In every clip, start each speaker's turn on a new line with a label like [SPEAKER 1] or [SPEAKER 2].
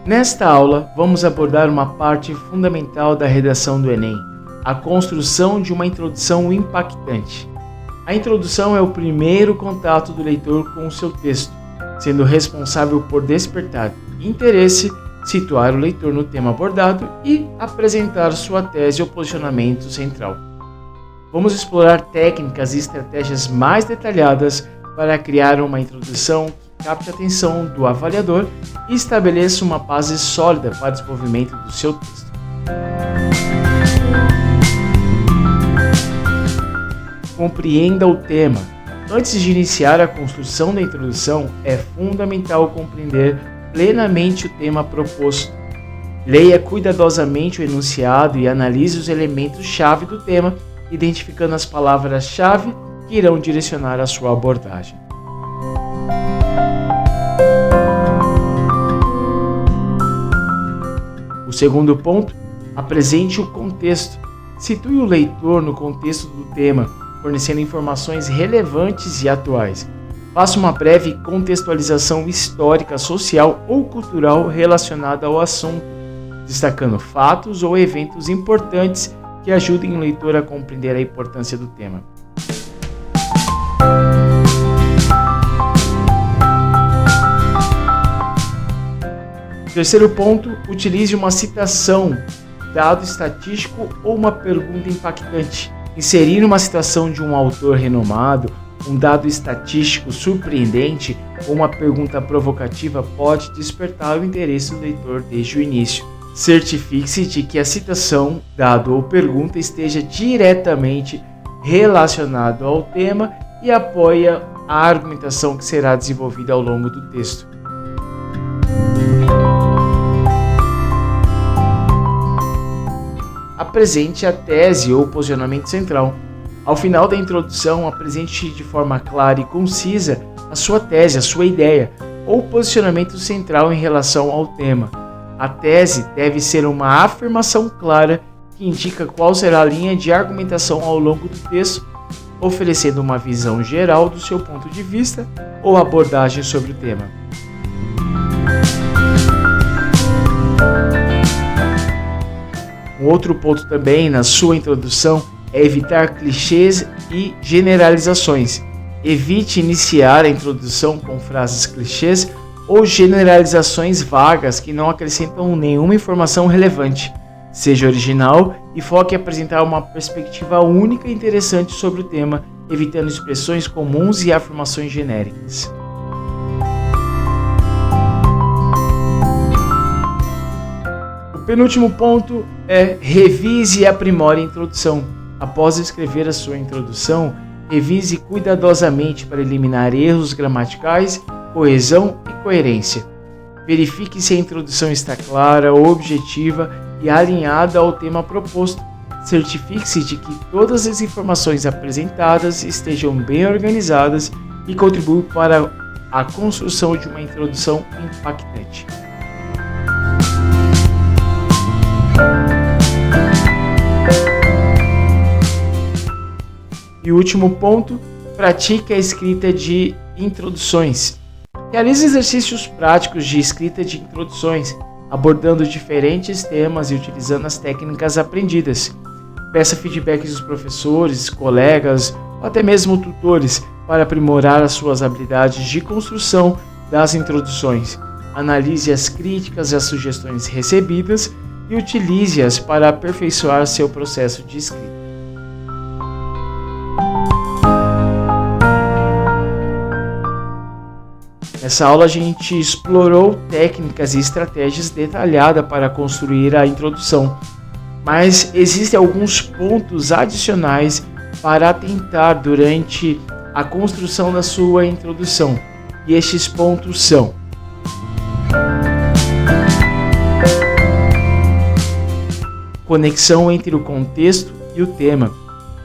[SPEAKER 1] Nesta aula, vamos abordar uma parte fundamental da redação do Enem, a construção de uma introdução impactante. A introdução é o primeiro contato do leitor com o seu texto, sendo responsável por despertar interesse, situar o leitor no tema abordado e apresentar sua tese ou posicionamento central. Vamos explorar técnicas e estratégias mais detalhadas para criar uma introdução que capte a atenção do avaliador e estabeleça uma base sólida para o desenvolvimento do seu texto. Compreenda o tema. Antes de iniciar a construção da introdução, é fundamental compreender plenamente o tema proposto. Leia cuidadosamente o enunciado e analise os elementos-chave do tema, identificando as palavras-chave que irão direcionar a sua abordagem. O segundo ponto, apresente o contexto. Situe o leitor no contexto do tema, fornecendo informações relevantes e atuais. Faça uma breve contextualização histórica, social ou cultural relacionada ao assunto, destacando fatos ou eventos importantes que ajudem o leitor a compreender a importância do tema. Terceiro ponto, utilize uma citação, dado estatístico ou uma pergunta impactante. Inserir uma citação de um autor renomado, um dado estatístico surpreendente ou uma pergunta provocativa pode despertar o interesse do leitor desde o início. Certifique-se de que a citação, dado ou pergunta esteja diretamente relacionado ao tema e apoia a argumentação que será desenvolvida ao longo do texto. Apresente a tese ou posicionamento central. Ao final da introdução, apresente de forma clara e concisa a sua tese, a sua ideia ou posicionamento central em relação ao tema. A tese deve ser uma afirmação clara que indica qual será a linha de argumentação ao longo do texto, oferecendo uma visão geral do seu ponto de vista ou abordagem sobre o tema. Um outro ponto também na sua introdução é evitar clichês e generalizações. Evite iniciar a introdução com frases clichês ou generalizações vagas que não acrescentam nenhuma informação relevante. Seja original e foque em apresentar uma perspectiva única e interessante sobre o tema, evitando expressões comuns e afirmações genéricas. O penúltimo ponto é revise e aprimore a introdução. Após escrever a sua introdução, revise cuidadosamente para eliminar erros gramaticais, coesão e coerência. Verifique se a introdução está clara, objetiva e alinhada ao tema proposto. Certifique-se de que todas as informações apresentadas estejam bem organizadas e contribuam para a construção de uma introdução impactante. E o último ponto, pratique a escrita de introduções. Realize exercícios práticos de escrita de introduções, abordando diferentes temas e utilizando as técnicas aprendidas. Peça feedbacks dos professores, colegas ou até mesmo tutores para aprimorar as suas habilidades de construção das introduções. Analise as críticas e as sugestões recebidas e utilize-as para aperfeiçoar seu processo de escrita. Nessa aula a gente explorou técnicas e estratégias detalhadas para construir a introdução, mas existem alguns pontos adicionais para atentar durante a construção da sua introdução, e estes pontos são: conexão entre o contexto e o tema.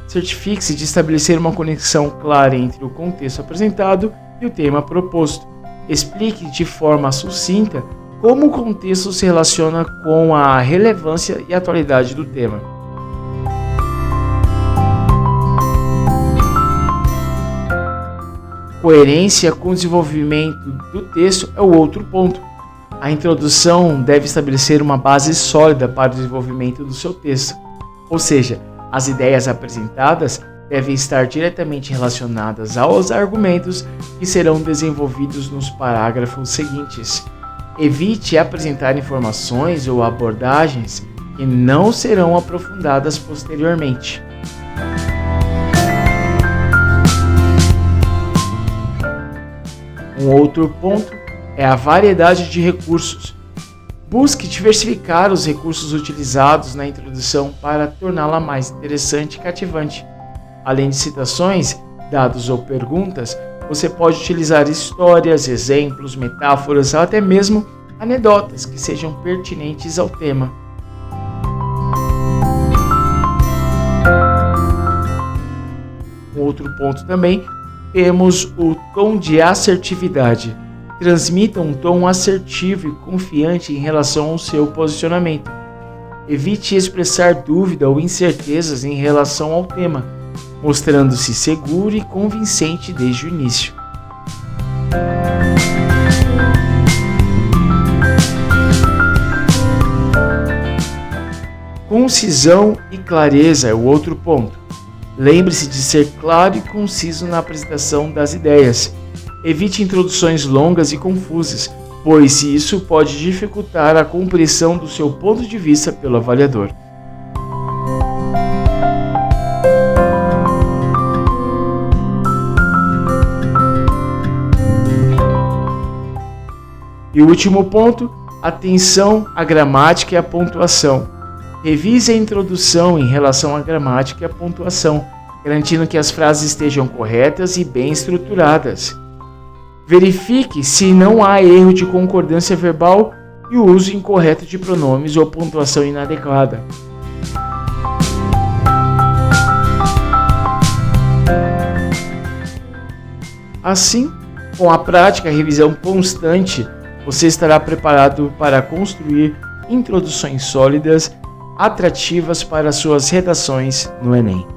[SPEAKER 1] Certifique-se de estabelecer uma conexão clara entre o contexto apresentado e o tema proposto. Explique de forma sucinta como o contexto se relaciona com a relevância e atualidade do tema. Coerência com o desenvolvimento do texto é o outro ponto. A introdução deve estabelecer uma base sólida para o desenvolvimento do seu texto, ou seja, as ideias apresentadas devem estar diretamente relacionadas aos argumentos que serão desenvolvidos nos parágrafos seguintes. Evite apresentar informações ou abordagens que não serão aprofundadas posteriormente. Um outro ponto é a variedade de recursos. Busque diversificar os recursos utilizados na introdução para torná-la mais interessante e cativante. Além de citações, dados ou perguntas, você pode utilizar histórias, exemplos, metáforas ou até mesmo anedotas que sejam pertinentes ao tema. Um outro ponto também, temos o tom de assertividade. Transmita um tom assertivo e confiante em relação ao seu posicionamento. Evite expressar dúvida ou incertezas em relação ao tema, mostrando-se seguro e convincente desde o início. Concisão e clareza é o outro ponto. Lembre-se de ser claro e conciso na apresentação das ideias. Evite introduções longas e confusas, pois isso pode dificultar a compreensão do seu ponto de vista pelo avaliador. E o último ponto, atenção à gramática e à pontuação. Revise a introdução em relação à gramática e à pontuação, garantindo que as frases estejam corretas e bem estruturadas. Verifique se não há erro de concordância verbal e o uso incorreto de pronomes ou pontuação inadequada. Assim, com a prática e revisão constante, você estará preparado para construir introduções sólidas, atrativas para suas redações no Enem.